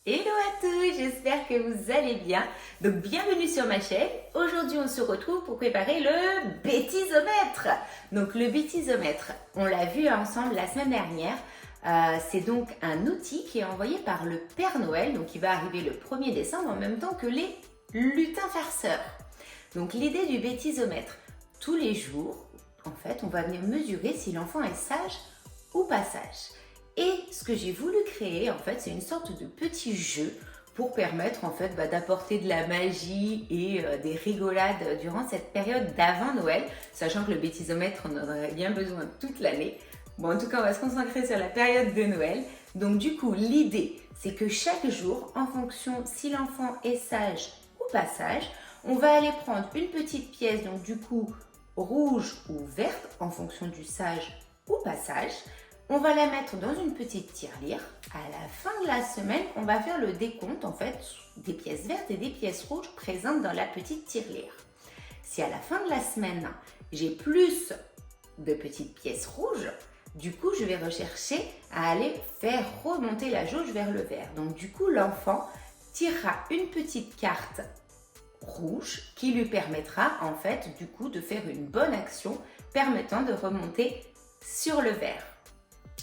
Hello à tous, j'espère que vous allez bien. Donc bienvenue sur ma chaîne. Aujourd'hui on se retrouve pour préparer le bêtisomètre. Donc le bêtisomètre, on l'a vu ensemble la semaine dernière. C'est donc un outil qui est envoyé par le Père Noël, donc il va arriver le 1er décembre en même temps que les lutins farceurs. Donc l'idée du bêtisomètre, tous les jours, en fait, on va venir mesurer si l'enfant est sage ou pas sage. Et ce que j'ai voulu créer, en fait, c'est une sorte de petit jeu pour permettre, en fait, d'apporter de la magie et des rigolades durant cette période d'avant Noël, sachant que le bêtisomètre, on en aurait bien besoin toute l'année. Bon, en tout cas, on va se concentrer sur la période de Noël. Donc, du coup, l'idée, c'est que chaque jour, en fonction si l'enfant est sage ou pas sage, on va aller prendre une petite pièce, donc du coup, rouge ou verte, en fonction du sage ou pas sage. On va la mettre dans une petite tirelire. À la fin de la semaine, on va faire le décompte en fait des pièces vertes et des pièces rouges présentes dans la petite tirelire. Si à la fin de la semaine, j'ai plus de petites pièces rouges, du coup, je vais rechercher à aller faire remonter la jauge vers le vert. Donc du coup, l'enfant tirera une petite carte rouge qui lui permettra en fait du coup de faire une bonne action permettant de remonter sur le vert.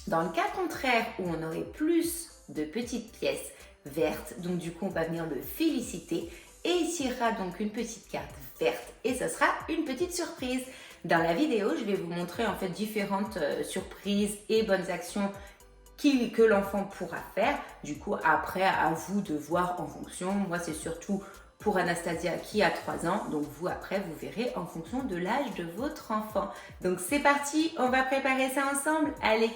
Dans le cas contraire où on aurait plus de petites pièces vertes, donc du coup on va venir le féliciter et il tirera donc une petite carte verte et ce sera une petite surprise. Dans la vidéo, je vais vous montrer en fait différentes surprises et bonnes actions que l'enfant pourra faire. Du coup, après, à vous de voir en fonction. Moi, c'est surtout pour Anastasia qui a 3 ans. Donc, vous, après, vous verrez en fonction de l'âge de votre enfant. Donc, c'est parti, on va préparer ça ensemble. Allez!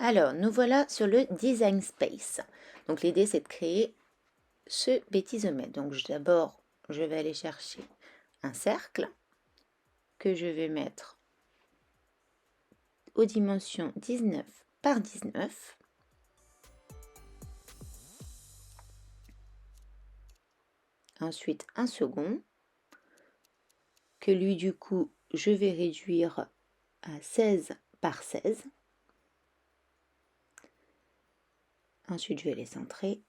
Alors, nous voilà sur le Design Space. Donc, l'idée, c'est de créer ce bêtisomètre. Donc, d'abord, je vais aller chercher un cercle que je vais mettre aux dimensions 19 par 19. Ensuite, un second, que lui, du coup, je vais réduire à 16 par 16. Ensuite, je vais les centrer.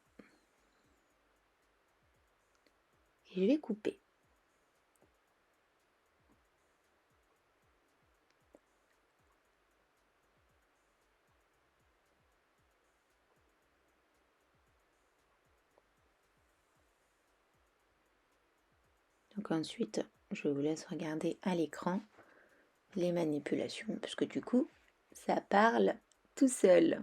Et je vais couper. Donc ensuite, je vous laisse regarder à l'écran les manipulations, parce que du coup, ça parle tout seul.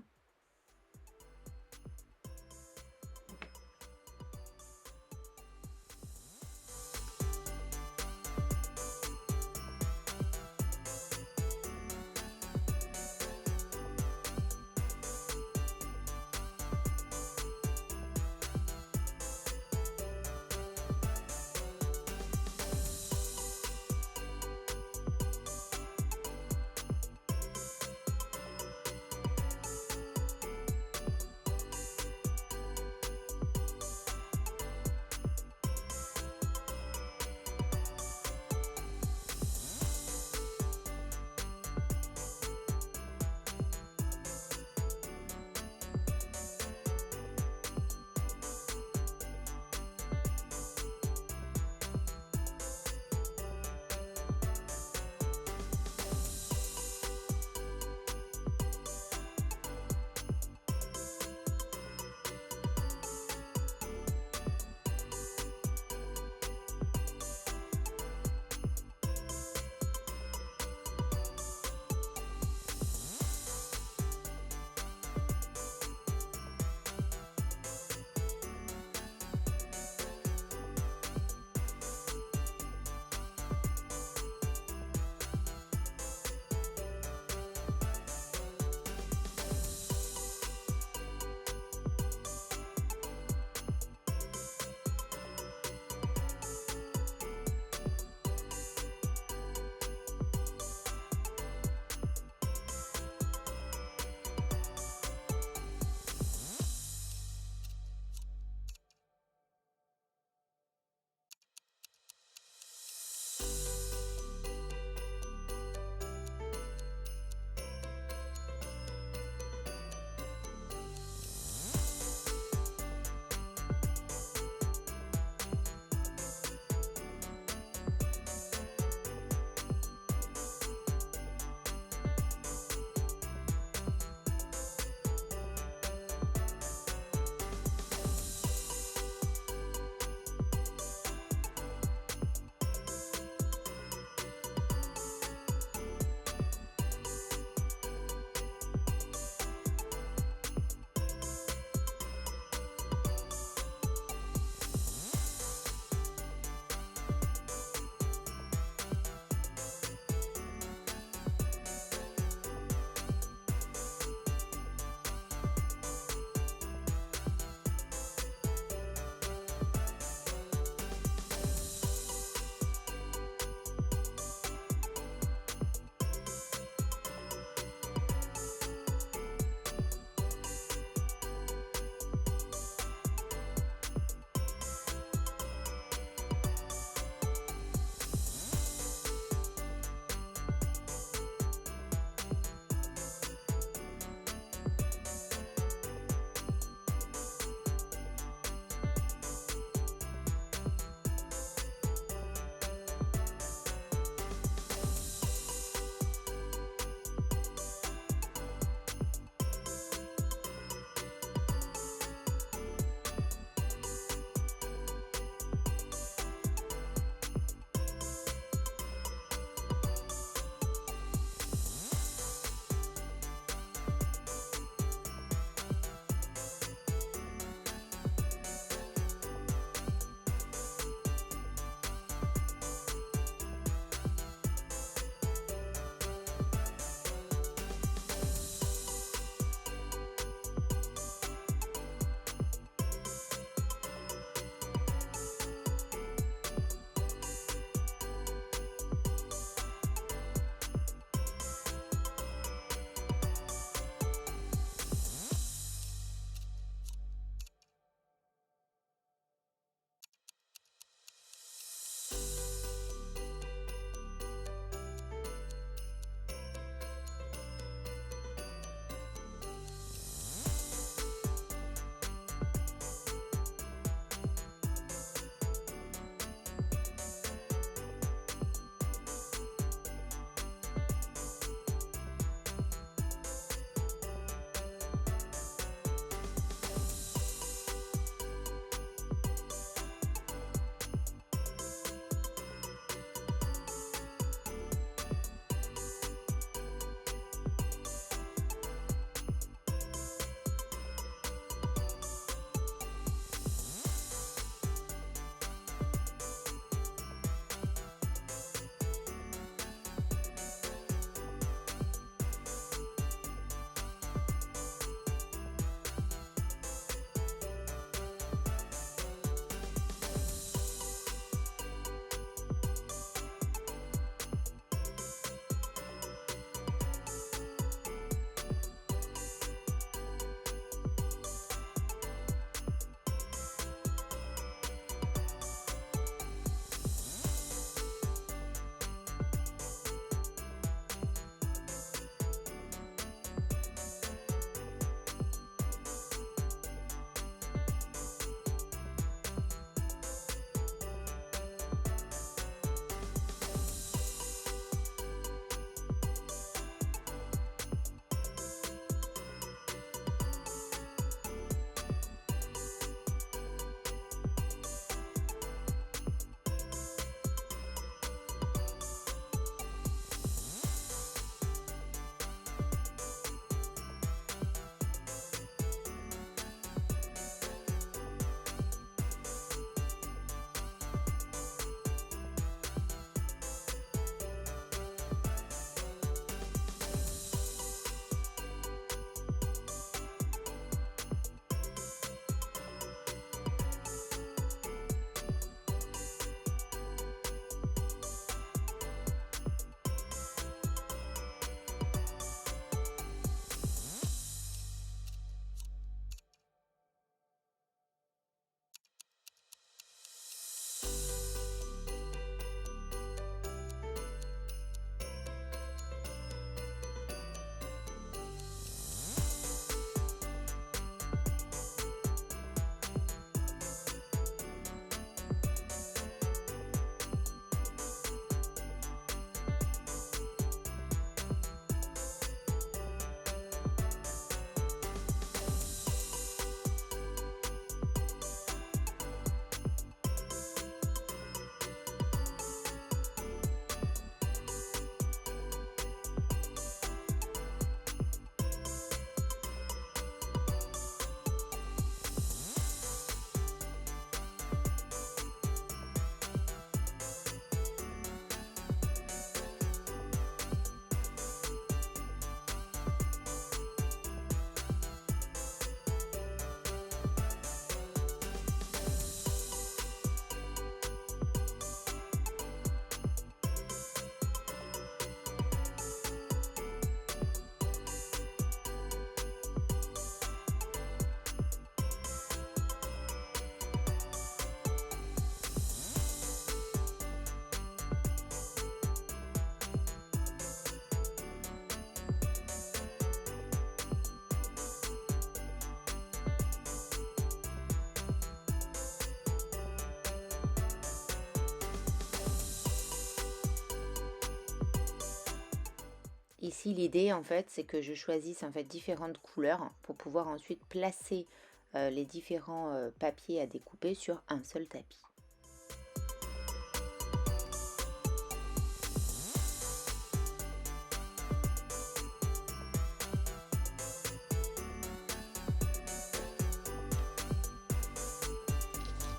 ici l'idée en fait c'est que je choisisse en fait différentes couleurs pour pouvoir ensuite placer les différents papiers à découper sur un seul tapis.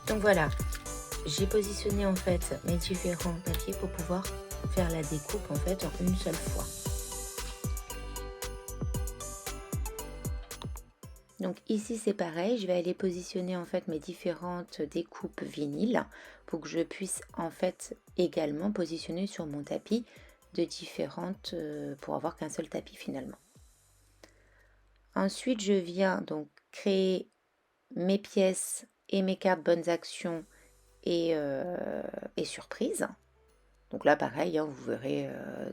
Donc voilà, j'ai positionné en fait mes différents papiers pour pouvoir faire la découpe en fait en une seule fois. Donc ici c'est pareil, je vais aller positionner en fait mes différentes découpes vinyle pour que je puisse en fait également positionner sur mon tapis de différentes pour avoir qu'un seul tapis finalement. Ensuite je viens donc créer mes pièces et mes cartes bonnes actions et surprises. Donc là pareil, hein, vous verrez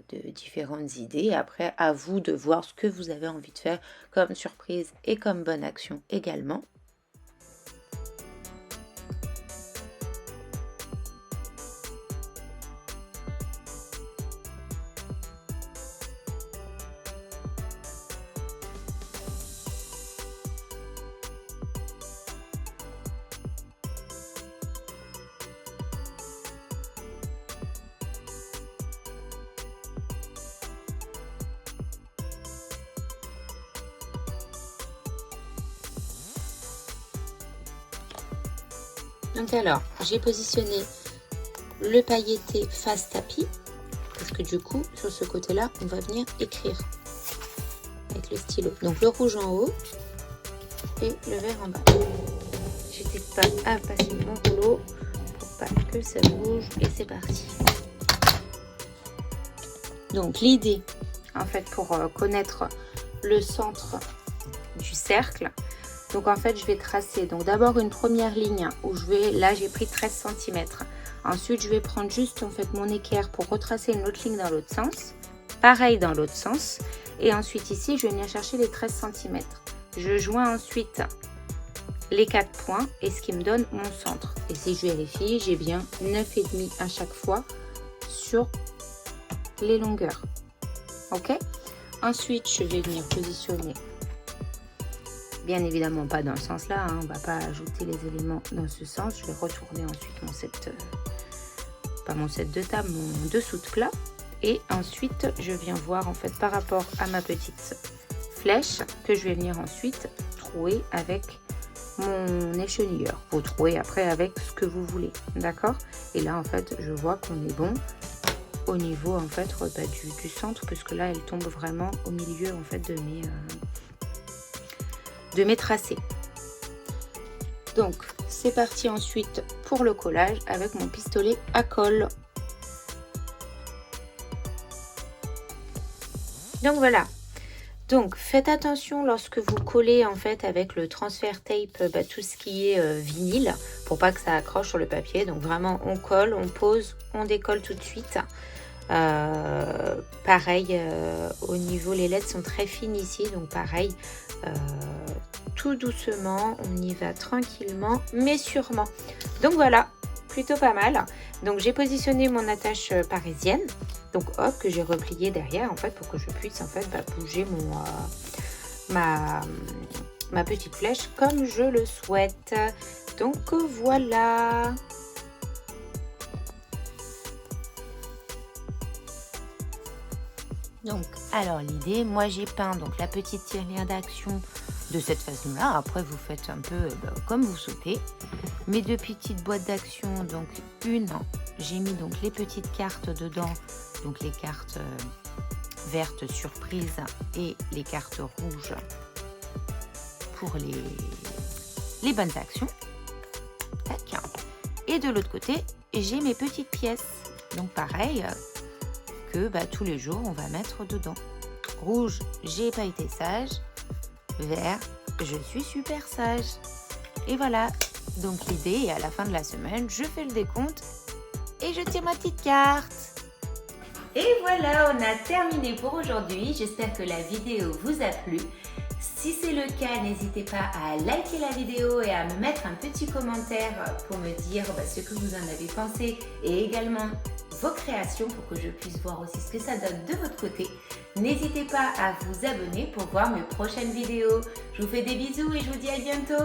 de différentes idées. Après à vous de voir ce que vous avez envie de faire comme surprise et comme bonne action également. Donc alors, j'ai positionné le pailleté face tapis, parce que du coup, sur ce côté-là, on va venir écrire avec le stylo. Donc le rouge en haut et le vert en bas. J'hésite pas à passer mon rouleau pour pas que ça bouge et c'est parti. Donc l'idée, en fait, pour connaître le centre du cercle, donc en fait je vais tracer donc d'abord une première ligne où je vais, là j'ai pris 13 cm. Ensuite je vais prendre juste en fait mon équerre pour retracer une autre ligne dans l'autre sens. Pareil dans l'autre sens. Et ensuite ici je vais venir chercher les 13 cm. Je joins ensuite les 4 points et ce qui me donne mon centre. Et si je vérifie, j'ai bien 9,5 à chaque fois sur les longueurs. Ok. Ensuite je vais venir positionner. Bien évidemment pas dans ce sens là, hein. On va pas ajouter les éléments dans ce sens. Je vais retourner ensuite mon set, pas mon set de table, mon dessous de plat. Et ensuite je viens voir en fait par rapport à ma petite flèche que je vais venir ensuite trouer avec mon échenilleur. Vous trouez après avec ce que vous voulez, d'accord. Et là en fait je vois qu'on est bon au niveau en fait du centre, puisque là elle tombe vraiment au milieu en fait de mes tracés. Donc c'est parti ensuite pour le collage avec mon pistolet à colle. Donc voilà, donc faites attention lorsque vous collez en fait avec le transfert tape tout ce qui est vinyle, pour pas que ça accroche sur le papier. Donc vraiment on colle, on pose, on décolle tout de suite. Pareil au niveau, les lettres sont très fines ici, donc pareil tout doucement, on y va tranquillement mais sûrement. Donc voilà, plutôt pas mal. Donc j'ai positionné mon attache parisienne, donc hop, que j'ai replié derrière en fait pour que je puisse en fait bouger ma petite flèche comme je le souhaite. Donc voilà. Donc alors l'idée, moi j'ai peint donc la petite tirelire d'action de cette façon là. Après vous faites un peu comme vous souhaitez. Mes deux petites boîtes d'action, donc une, j'ai mis donc les petites cartes dedans, donc les cartes vertes surprise et les cartes rouges pour les bonnes actions. Tac. Et de l'autre côté j'ai mes petites pièces, donc pareil que tous les jours on va mettre dedans. Rouge, j'ai pas été sage. Vert, je suis super sage. Et voilà, donc l'idée est à la fin de la semaine, je fais le décompte et je tire ma petite carte. Et voilà, on a terminé pour aujourd'hui. J'espère que la vidéo vous a plu. Si c'est le cas, n'hésitez pas à liker la vidéo et à me mettre un petit commentaire pour me dire ce que vous en avez pensé et également vos créations pour que je puisse voir aussi ce que ça donne de votre côté. N'hésitez pas à vous abonner pour voir mes prochaines vidéos. Je vous fais des bisous et je vous dis à bientôt.